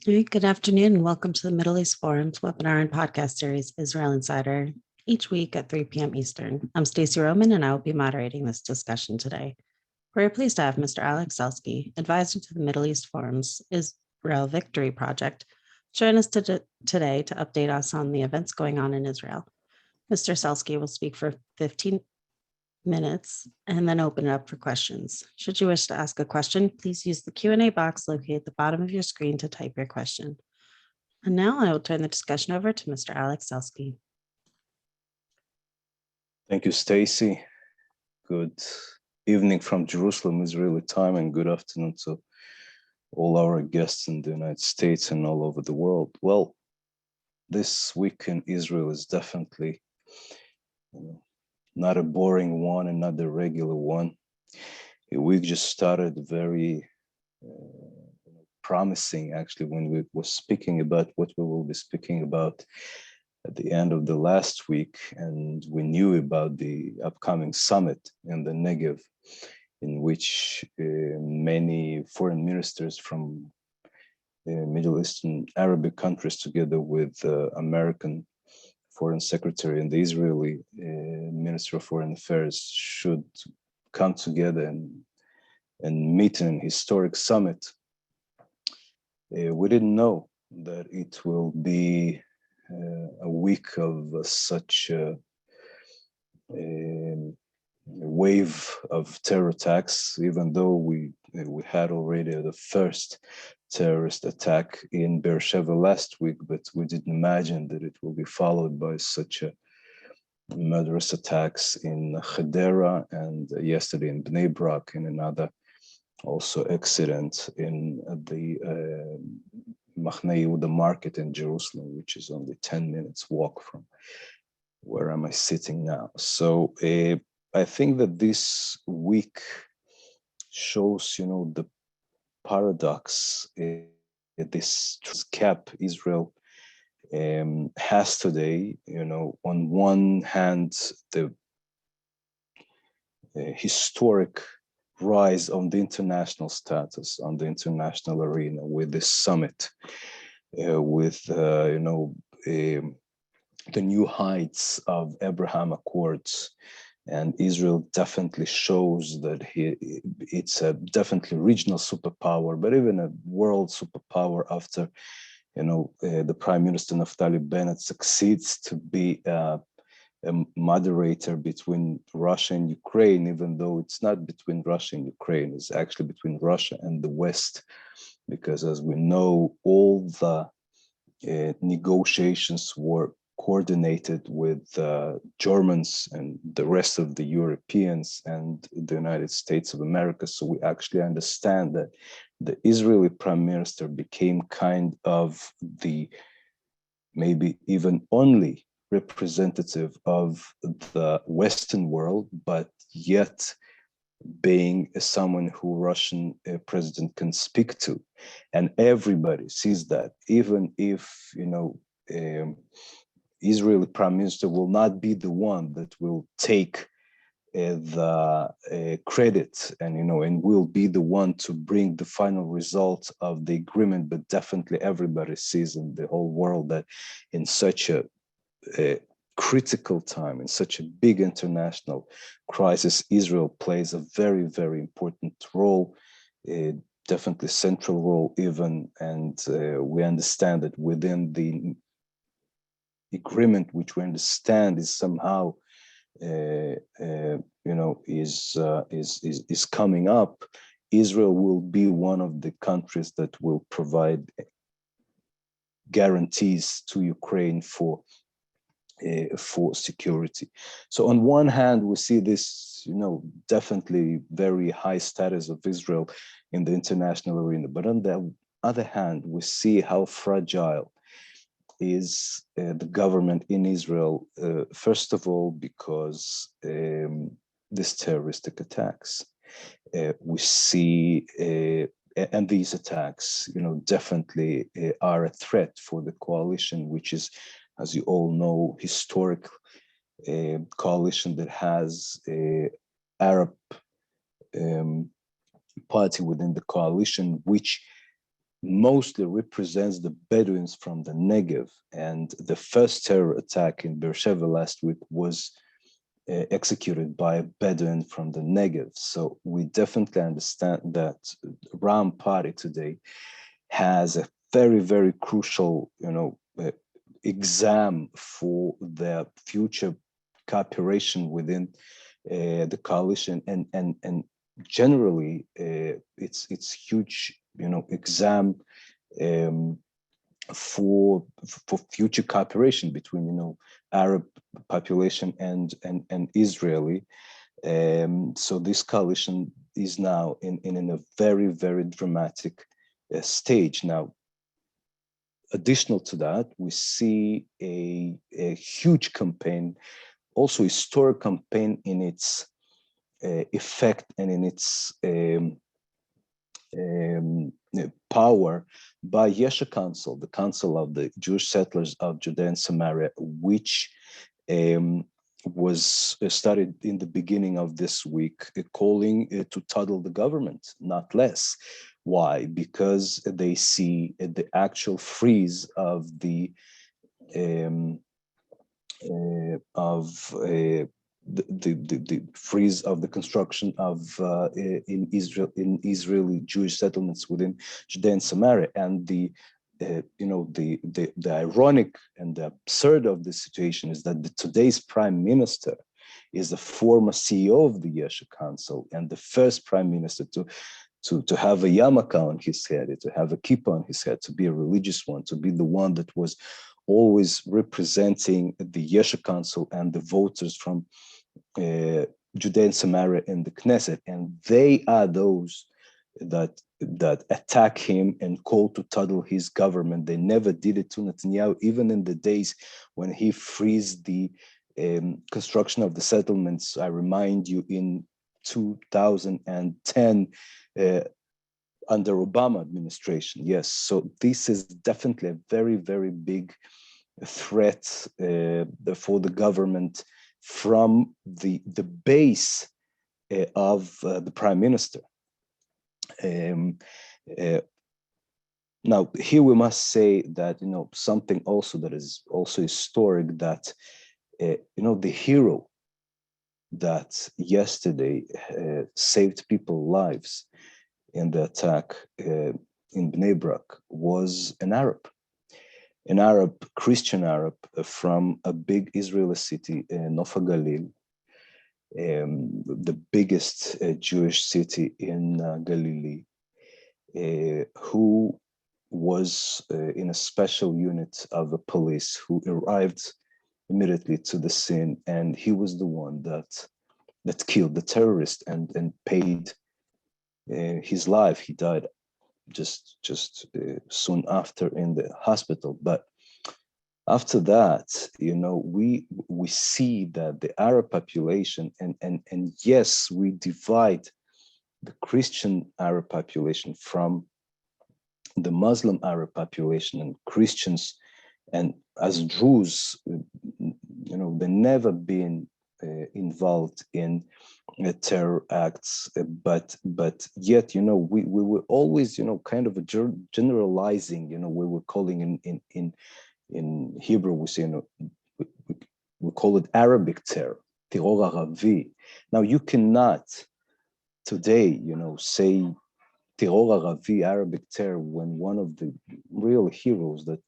Hey, good afternoon, and welcome to the Middle East Forum's webinar and podcast series, Israel Insider, each week at 3 p.m. Eastern. I'm Stacey Roman, and I will be moderating this discussion today. We're pleased to have Mr. Alex Selsky, advisor to the Middle East Forum's Israel Victory Project, join us today to update us on the events going on in Israel. Mr. Selsky will speak for 15 minutes and then open it up for questions. Should you wish to ask a question, please use the Q&A box located at the bottom of your screen to type your question. And now I will turn the discussion over to Mr. Alex Selsky. Thank you, Stacy. Good evening from Jerusalem, Israeli time, and good afternoon to all our guests in the United States and all over the world. Well, this week in Israel is definitely not a boring one and not the regular one. A week just started very promising, actually, when we were speaking about what we will be speaking about at the end of the last week, and we knew about the upcoming summit in the Negev, in which many foreign ministers from Middle Eastern Arabic countries, together with American Foreign Secretary and the Israeli Minister of Foreign Affairs, should come together and meet in an historic summit. We didn't know that it will be a week of such a wave of terror attacks, even though we had already the first terrorist attack in Beersheba last week, but we didn't imagine that it will be followed by such a murderous attacks in Khedera and yesterday in Bnei Brak, and another also accident in the Machne Yehuda market in Jerusalem, which is only 10 minutes walk from where am I sitting now. So I think that this week shows, the paradox this cap Israel has today. On one hand, the historic rise on the international status, on the international arena with this summit, with the new heights of Abraham Accords. And Israel definitely shows that it's a definitely regional superpower, but even a world superpower after, the Prime Minister Naftali Bennett succeeds to be a moderator between Russia and Ukraine, even though it's not between Russia and Ukraine, it's actually between Russia and the West, because as we know, all the negotiations were coordinated with Germans and the rest of the Europeans and the United States of America. So we actually understand that the Israeli Prime Minister became kind of the maybe even only representative of the Western world, but yet being someone who Russian president can speak to. And everybody sees that, even if, Israeli Prime Minister will not be the one that will take the credit and will be the one to bring the final result of the agreement, but definitely everybody sees in the whole world that in such a critical time, in such a big international crisis, Israel plays a very, very important role, definitely central role even, and we understand that within the agreement, which we understand is somehow is coming up, Israel will be one of the countries that will provide guarantees to Ukraine for security. So on one hand, we see this, definitely very high status of Israel in the international arena, but on the other hand, we see how fragile is the government in Israel, first of all, because this terroristic attacks. We see, and these attacks, definitely are a threat for the coalition, which is, as you all know, historic coalition that has a Arab party within the coalition, which mostly represents the Bedouins from the Negev. And the first terror attack in Beersheba last week was executed by a Bedouin from the Negev. So we definitely understand that Ram Party today has a very, very crucial, exam for their future cooperation within the coalition, and generally it's huge, exam um, for future cooperation between Arab population and Israeli. So this coalition is now in a very, very dramatic stage. Now, additional to that, we see a huge campaign, also historic campaign in its effect and in its power by Yesha Council, the Council of the Jewish Settlers of Judea and Samaria, which was started in the beginning of this week, calling to toddle the government, not less. Why? Because they see the actual freeze of the freeze of the construction of in Israeli Jewish settlements within Judea and Samaria, and the ironic and the absurd of the situation is that today's prime minister is the former CEO of the Yesha Council and the first prime minister to have a yarmulke on his head, to have a kippah on his head, to be a religious one, to be the one that was always representing the Yesha Council and the voters from Judea and Samaria in the Knesset. And they are those that attack him and call to toddle his government. They never did it to Netanyahu, even in the days when he freezed the construction of the settlements. I remind you, in 2010, under Obama administration. Yes, so this is definitely a very, very big threat for the government from the base of the prime minister. Now, here we must say that, something also that is also historic, that, the hero that yesterday saved people's lives in the attack in Bnei Brak was an Arab, Christian Arab from a big Israeli city, Nof HaGalil, the biggest Jewish city in Galilee, who was in a special unit of the police who arrived immediately to the scene, and he was the one that killed the terrorist and paid his life. He died just soon after in the hospital. But after that, we see that the Arab population, and yes, we divide the Christian Arab population from the Muslim Arab population, and Christians, and as Jews, they never been involved in terror acts, but yet, we were always, kind of generalizing, we were calling in Hebrew, we say, we call it Arabic terror, terror Arabi. Now, you cannot today, say terror Arabi, Arabic terror, when one of the real heroes that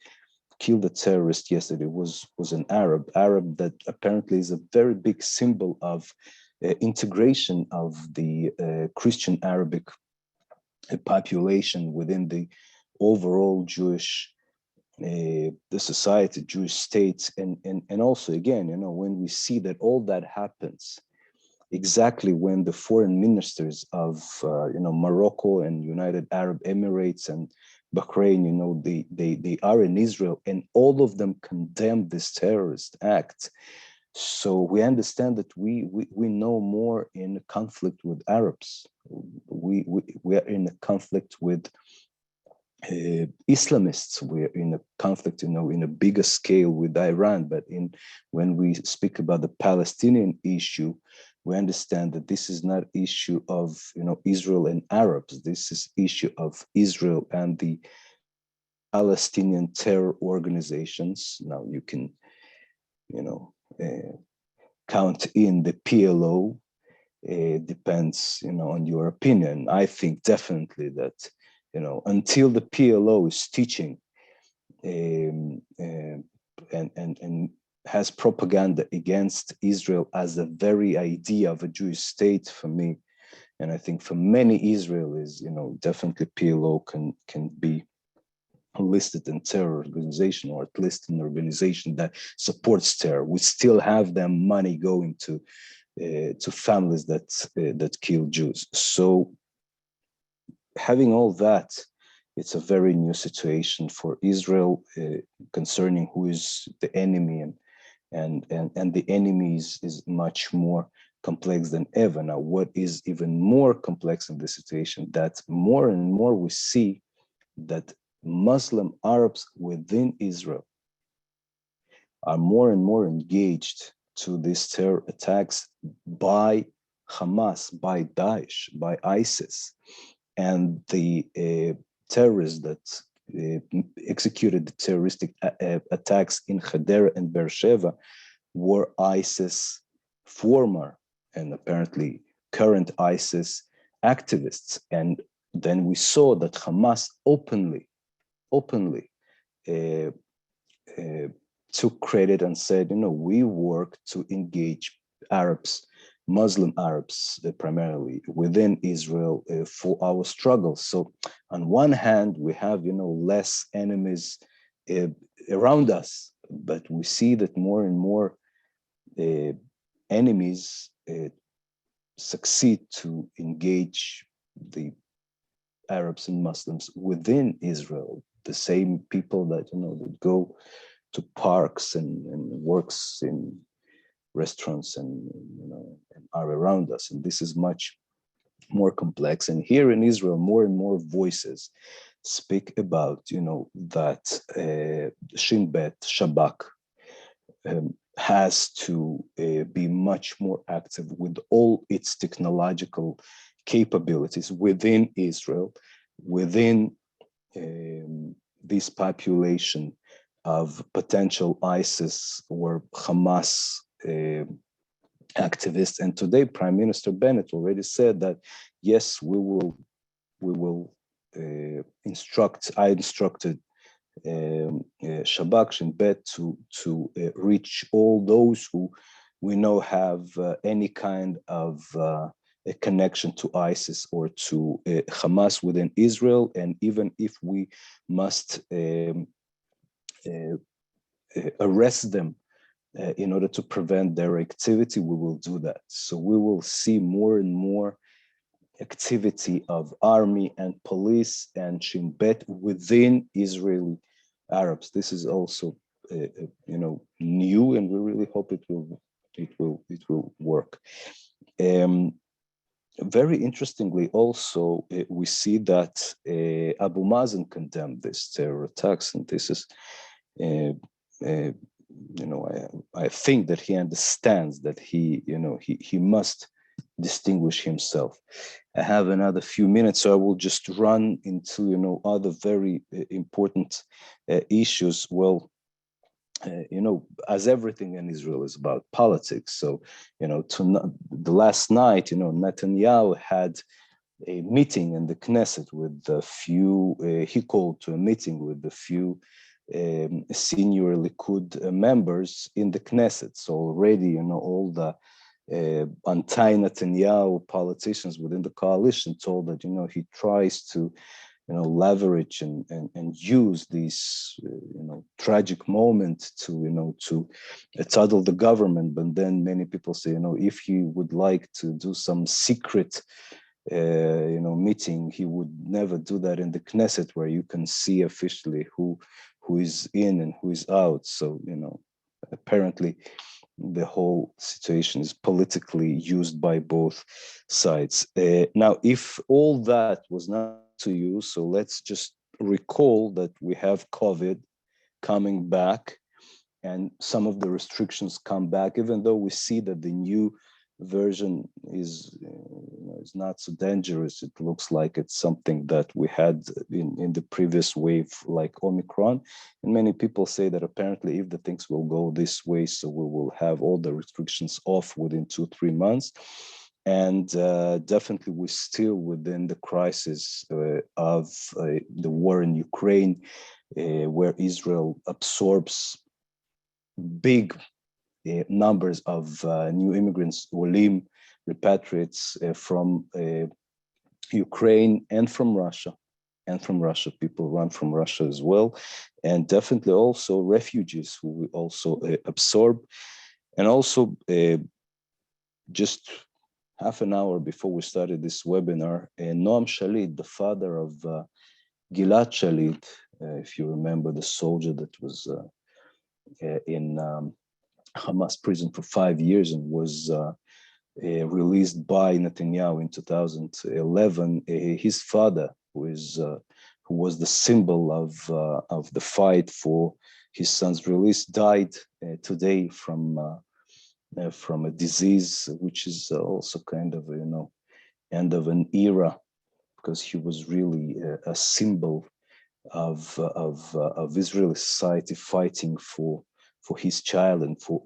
killed a terrorist yesterday was an Arab that apparently is a very big symbol of integration of the Christian Arabic population within the overall Jewish the society, Jewish states, and also, again, when we see that all that happens exactly when the foreign ministers of Morocco and United Arab Emirates and Bahrain, they are in Israel, and all of them condemn this terrorist act. So we understand that we know more in conflict with Arabs. We are in a conflict with Islamists. We're in a conflict, in a bigger scale with Iran. But when we speak about the Palestinian issue, we understand that this is not issue of, Israel and Arabs. This is issue of Israel and the Palestinian terror organizations. Now you can, count in the PLO. Depends, on your opinion. I think definitely that, until the PLO is teaching and has propaganda against Israel as the very idea of a Jewish state, for me, and I think for many Israelis, definitely PLO can be listed in terror organization, or at least an organization that supports terror. We still have them money going to families that kill Jews. So having all that, it's a very new situation for Israel concerning who is the enemy, and the enemy is much more complex than ever. Now, what is even more complex in this situation, that more and more we see that Muslim Arabs within Israel are more and more engaged to these terror attacks by Hamas, by Daesh, by ISIS. And the terrorists that executed the terroristic attacks in Hadera and Beersheba were ISIS former and apparently current ISIS activists. And then we saw that Hamas openly took credit and said, we work to engage Arabs, Muslim Arabs primarily within Israel for our struggle. So on one hand, we have, less enemies around us, but we see that more and more enemies succeed to engage the Arabs and Muslims within Israel, the same people that, that go to parks and works in restaurants and are around us. And this is much more complex. And here in Israel, more and more voices speak about, that Shin Bet, Shabak, has to be much more active with all its technological capabilities within Israel, within this population of potential ISIS or Hamas activists. And today, Prime Minister Bennett already said that, yes, we will instructed Shabak Shin Bet to reach all those who we know have any kind of a connection to ISIS or to Hamas within Israel. And even if we must arrest them in order to prevent their activity, we will do that. So we will see more and more activity of army and police and Shin Bet within Israeli Arabs. This is also, new, and we really hope it will work. Very interestingly, also we see that Abu Mazen condemned this terror attacks, and this is, I think that he understands that he must distinguish himself. I have another few minutes, so I will just run into other very important issues. Well, as everything in Israel is about politics. So, the last night, Netanyahu had a meeting in the Knesset with a few, he called to a meeting with a few senior Likud members in the Knesset. So already, all the anti-Netanyahu politicians within the coalition told that, he tries to leverage and use these tragic moment to topple the government. But then many people say, if he would like to do some secret meeting, he would never do that in the Knesset, where you can see officially who is in and who is out. So apparently the whole situation is politically used by both sides. Now, if all that was not to you, so let's just recall that we have COVID coming back, and some of the restrictions come back, even though we see that the new version is not so dangerous. It looks like it's something that we had in the previous wave, like Omicron. And many people say that apparently if the things will go this way, so we will have all the restrictions off within 2-3 months. And definitely we're still within the crisis of the war in Ukraine, where Israel absorbs big numbers of new immigrants, Olim, repatriates from Ukraine and from Russia. And from Russia, people run from Russia as well. And definitely also refugees who we also absorb. And also just half an hour before we started this webinar, Noam Shalit, the father of Gilad Shalit, if you remember, the soldier that was in Hamas prison for 5 years and was released by Netanyahu in 2011. His father, who was the symbol of the fight for his son's release, died today from a disease, which is also kind of end of an era, because he was really a symbol of Israeli society fighting for his child and for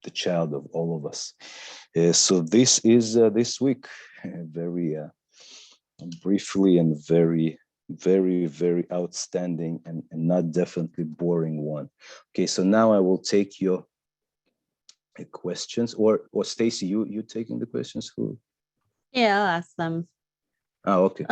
the child of all of us. So this is this week, very briefly and very, very, very outstanding and not definitely boring one. Okay, so now I will take your questions, or Stacy, you taking the questions? Who? Yeah, I'll ask them. Oh, okay.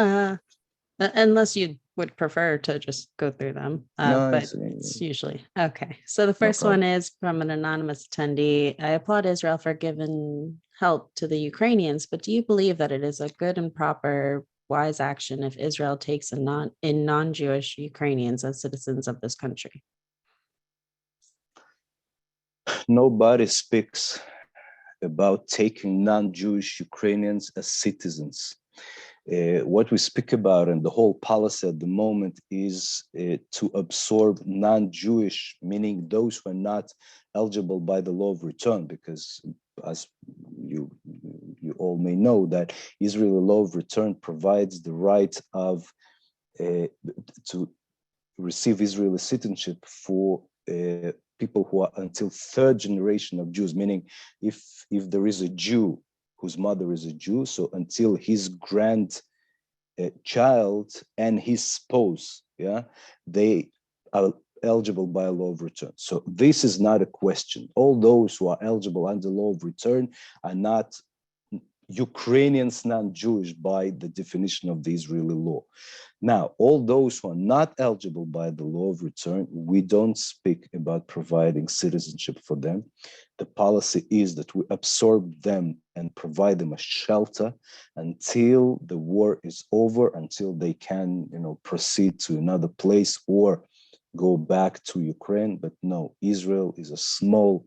Unless you would prefer to just go through them, No, but it's usually okay. So the first one is from an anonymous attendee. I applaud Israel for giving help to the Ukrainians, but do you believe that it is a good and proper, wise action if Israel takes non-Jewish Ukrainians as citizens of this country? Nobody speaks about taking non-Jewish Ukrainians as citizens. What we speak about and the whole policy at the moment is to absorb non-Jewish, meaning those who are not eligible by the law of return, because as you all may know, that Israeli law of return provides the right of to receive Israeli citizenship for people who are until third generation of Jews, meaning if there is a Jew whose mother is a Jew, so until his grandchild and his spouse, they are eligible by a law of return. So this is not a question. All those who are eligible under law of return are not Ukrainians, non-Jewish by the definition of the Israeli law. Now, all those who are not eligible by the law of return, we don't speak about providing citizenship for them. The policy is that we absorb them and provide them a shelter until the war is over, until they can, proceed to another place or go back to Ukraine. But no, Israel is a small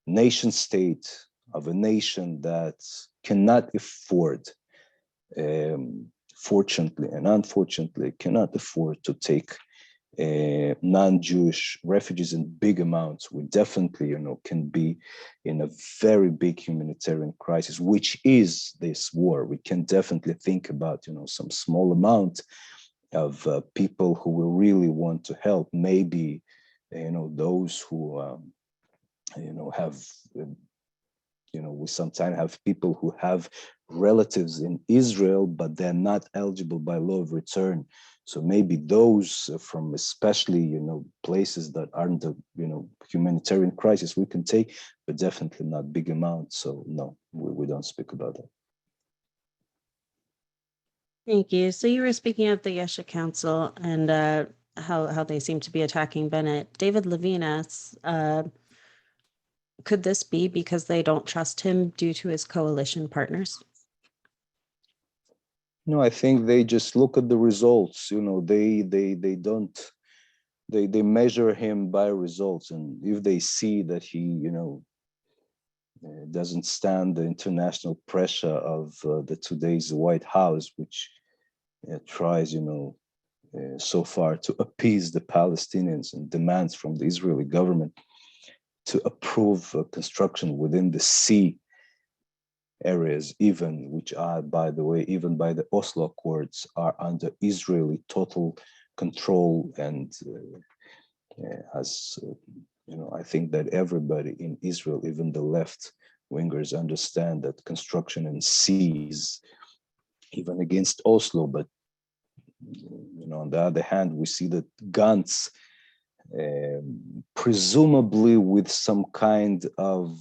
nation state of a nation that cannot afford, fortunately and unfortunately, cannot afford to take non-Jewish refugees in big amounts. We definitely, can be in a very big humanitarian crisis, which is this war. We can definitely think about, some small amount of people who will really want to help. Maybe, those who, have we sometimes have people who have relatives in Israel, but they're not eligible by law of return. So maybe those from especially, places that aren't a, humanitarian crisis we can take, but definitely not big amounts. So no, we don't speak about that. Thank you. So you were speaking of the Yesha Council and how they seem to be attacking Bennett. David Levine asks, could this be because they don't trust him due to his coalition partners? No, I think they just look at the results. They don't. They measure him by results, and if they see that he, doesn't stand the international pressure of the today's White House, which tries, so far to appease the Palestinians and demands from the Israeli government to approve construction within the sea areas, even which are, by the way, even by the Oslo Accords, are under Israeli total control. And as I think that everybody in Israel, even the left wingers, understand that construction in seas, even against Oslo, but on the other hand, we see that Gantz, presumably with some kind of,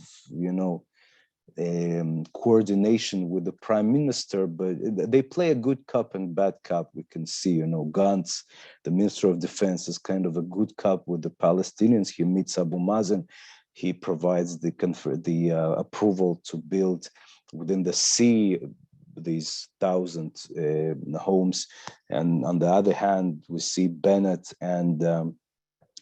coordination with the prime minister, but they play a good cop and bad cop. We can see, Gantz, the minister of defense, is kind of a good cop with the Palestinians. He meets Abu Mazen. He provides the approval to build within the sea these 1,000 homes. And on the other hand, we see Bennett and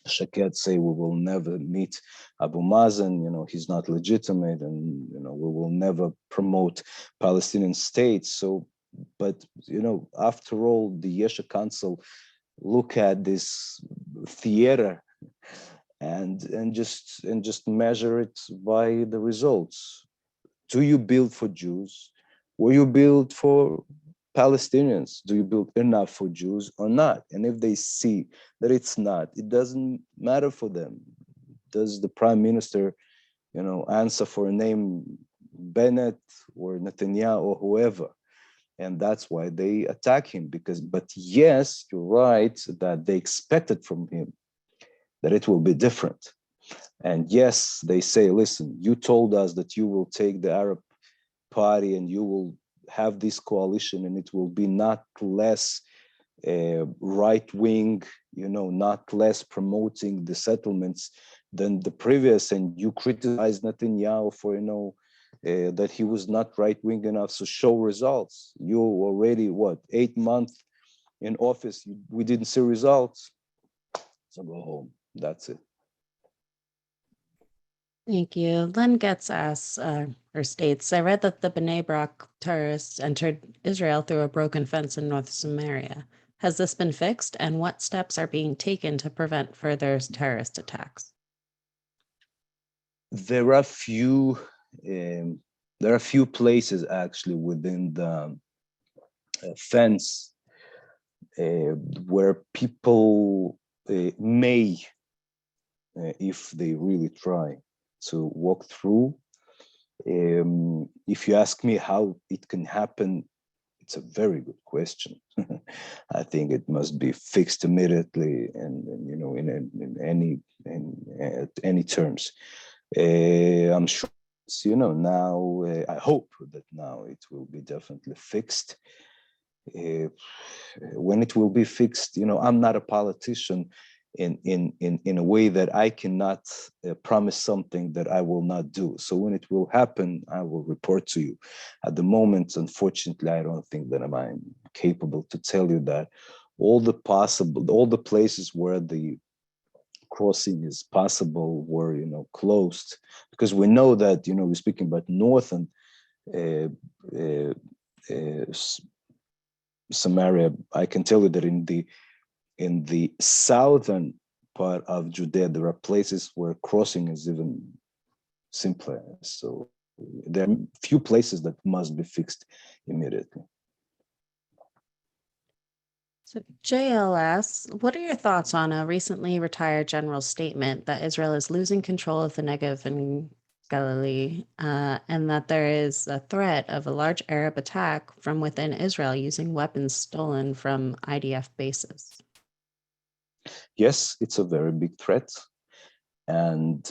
Shaked say we will never meet Abu Mazen, he's not legitimate, and we will never promote Palestinian states. So, but after all, the Yesha Council look at this theater and just measure it by the results. Do you build for Jews? Will you build for Palestinians? Do you build enough for Jews or not? And if they see that it's not, it doesn't matter for them. Does the prime minister, answer for a name Bennett or Netanyahu or whoever? And that's why they attack him, but yes, you're right that they expected from him that it will be different. And yes, they say, listen, you told us that you will take the Arab party and you will have this coalition, and it will be not less right wing, not less promoting the settlements than the previous. And you criticize Netanyahu for, that he was not right wing enough. So show results. You already, 8 months in office, we didn't see results. So go home. That's it. Thank you. Len Getz asks, or states, I read that the B'nai Brak terrorists entered Israel through a broken fence in North Samaria. Has this been fixed, and what steps are being taken to prevent further terrorist attacks? There are few places actually within the fence where people may, if they really try, to walk through. If you ask me how it can happen, it's a very good question. I think it must be fixed immediately, and at any terms. I'm sure it's, now. I hope that now it will be definitely fixed. When it will be fixed, I'm not a politician in a way that I cannot promise something that I will not do. So when it will happen, I will report to you. At the moment, unfortunately, I don't think that I'm capable to tell you that. All the places where the crossing is possible were, closed, because we know that, we're speaking about northern Samaria. I can tell you that in the southern part of Judea, there are places where crossing is even simpler. So there are few places that must be fixed immediately. So JLS, what are your thoughts on a recently retired general's statement that Israel is losing control of the Negev and Galilee, and that there is a threat of a large Arab attack from within Israel using weapons stolen from IDF bases? Yes, it's a very big threat. And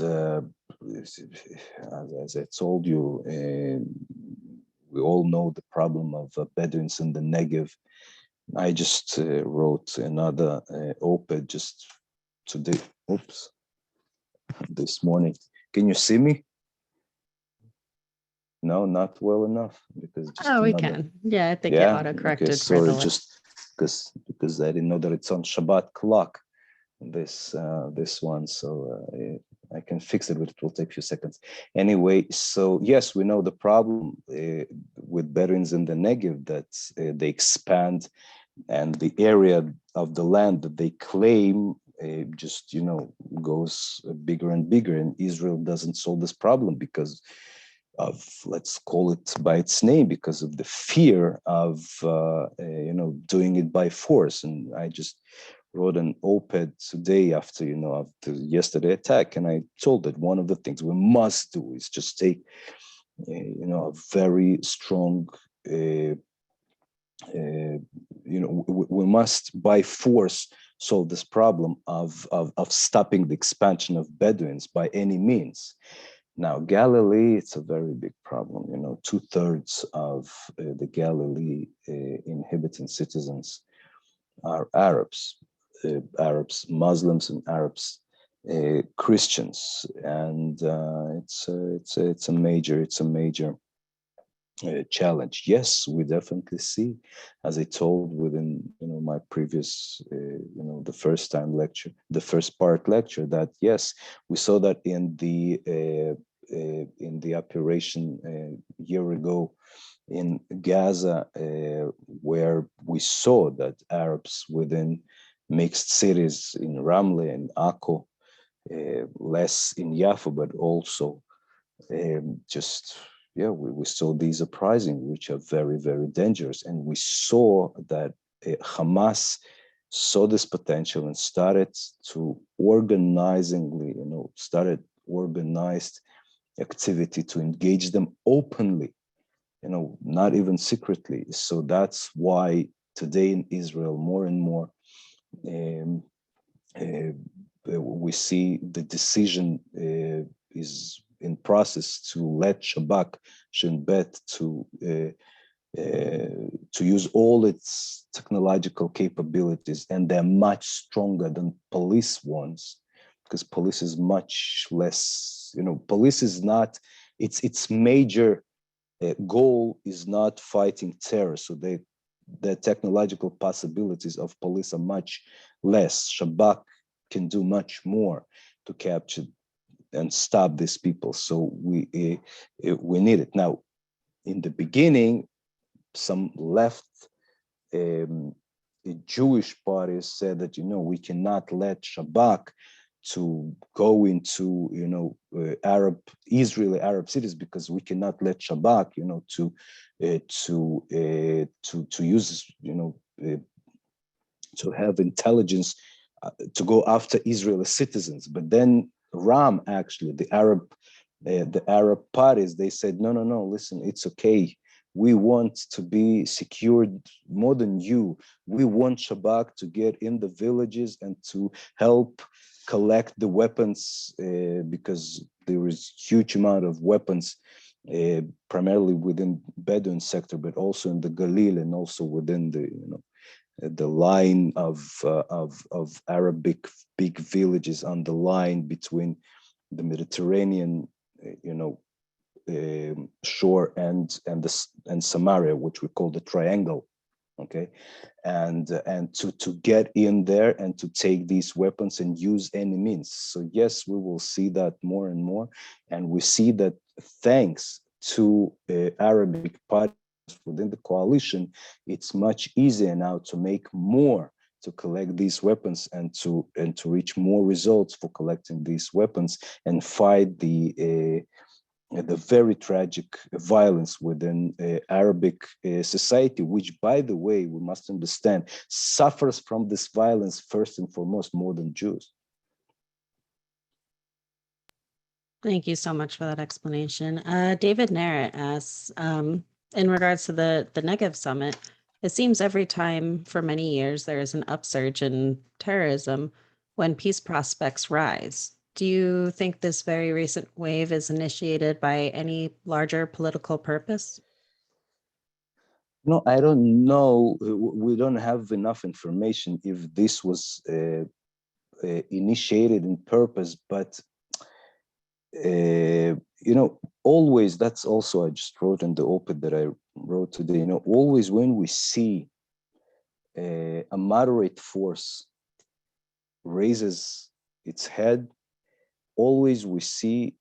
as I told you, we all know the problem of Bedouins in the Negev. I just wrote another op-ed just today. Oops, this morning. Can you see me? No, not well enough, because just we can. Yeah, I think it auto-corrected. Okay, sorry, just because I didn't know that it's on Shabbat clock. This one, so I can fix it, but it will take a few seconds. Anyway, so yes, we know the problem with Bedouins in the Negev, that they expand, and the area of the land that they claim just goes bigger and bigger, and Israel doesn't solve this problem because let's call it by its name, because of the fear of doing it by force. And I just wrote an op-ed today after yesterday attack, and I told that one of the things we must do is just take a very strong we must by force solve this problem of stopping the expansion of Bedouins by any means. Now, Galilee, it's a very big problem. 2/3 of the Galilee inhabiting citizens are Arabs, Muslims, and Arabs, Christians, and it's a major challenge. Yes, we definitely see, as I told within my previous the first part lecture, that yes, we saw that in the operation a year ago in Gaza, where we saw that Arabs within mixed cities in Ramle and Akko, less in Jaffa, but also just we saw these uprisings, which are very, very dangerous. And we saw that Hamas saw this potential and started organized activity to engage them openly, not even secretly. So that's why today in Israel, more and more, we see the decision is in process to let Shabak, Shin Bet, to use all its technological capabilities, and they're much stronger than police ones, because police is much less. Police is not. Its major goal is not fighting terror, so the technological possibilities of police are much less. Shabak can do much more to capture and stop these people. So we need it. Now, in the beginning, some left Jewish parties said that we cannot let Shabak to go into Israeli Arab cities, because we cannot let Shabak to use to have intelligence to go after Israeli citizens. But then Ram, actually, the Arab parties, they said, no, listen, it's okay. We want to be secured more than you. We want Shabak to get in the villages and to help collect the weapons, because there is huge amount of weapons, primarily within Bedouin sector, but also in the Galil, and also within the line of Arabic big villages on the line between the Mediterranean, shore and Samaria, which we call the triangle. Okay, and to get in there and to take these weapons and use any means. So yes, we will see that more and more, and we see that thanks to Arabic parties within the coalition, it's much easier now to make more, to collect these weapons and to reach more results for collecting these weapons and fight the very tragic violence within Arabic society, which, by the way, we must understand, suffers from this violence first and foremost more than Jews. Thank you so much for that explanation. David Narrett asks, in regards to the Negev Summit, it seems every time for many years there is an upsurge in terrorism when peace prospects rise. Do you think this very recent wave is initiated by any larger political purpose? No, I don't know. We don't have enough information if this was initiated in purpose, but always, that's also, I just wrote in the op-ed that I wrote today, always when we see a moderate force raises its head, always we see,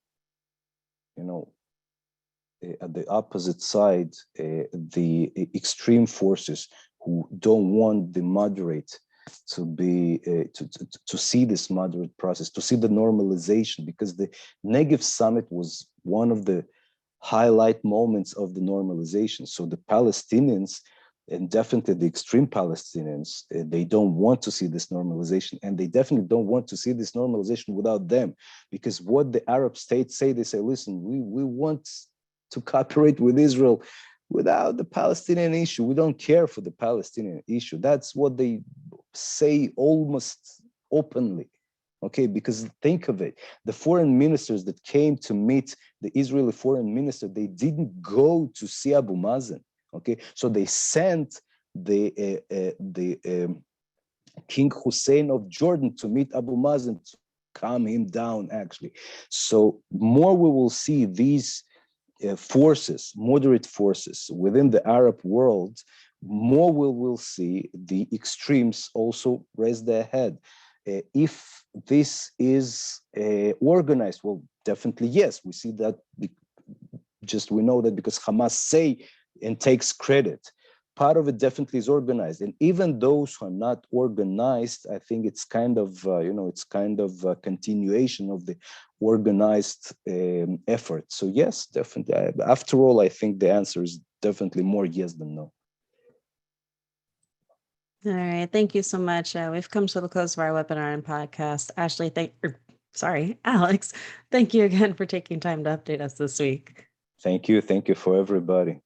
at the opposite side, the extreme forces who don't want the moderate to be to see this moderate process, to see the normalization, because the Negev Summit was one of the highlight moments of the normalization. So the Palestinians, and definitely the extreme Palestinians, they don't want to see this normalization, and they definitely don't want to see this normalization without them, because what the Arab states say, they say, listen, we want to cooperate with Israel without the Palestinian issue. We don't care for the Palestinian issue. That's what they say almost openly. Okay, because think of it, the foreign ministers that came to meet the Israeli foreign minister, they didn't go to see Abu Mazen. Okay, so they sent the King Hussein of Jordan to meet Abu Mazen to calm him down, actually. So more we will see these forces, moderate forces within the Arab world, more we will see the extremes also raise their head. If this is organized, well, definitely yes. We see that, we know that because Hamas say and takes credit. Part of it definitely is organized, and even those who are not organized, I think it's kind of it's kind of a continuation of the organized effort. So yes, definitely. After all, I think the answer is definitely more yes than no. All right. Thank you so much. We've come to the close of our webinar and podcast. Ashley, Alex, thank you again for taking time to update us this week. Thank you. Thank you for everybody.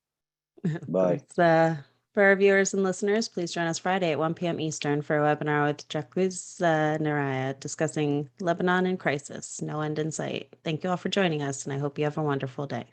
Bye. For our viewers and listeners, please join us Friday at 1 p.m. Eastern for a webinar with Jacquez Naraya discussing Lebanon in crisis, no end in sight. Thank you all for joining us, and I hope you have a wonderful day.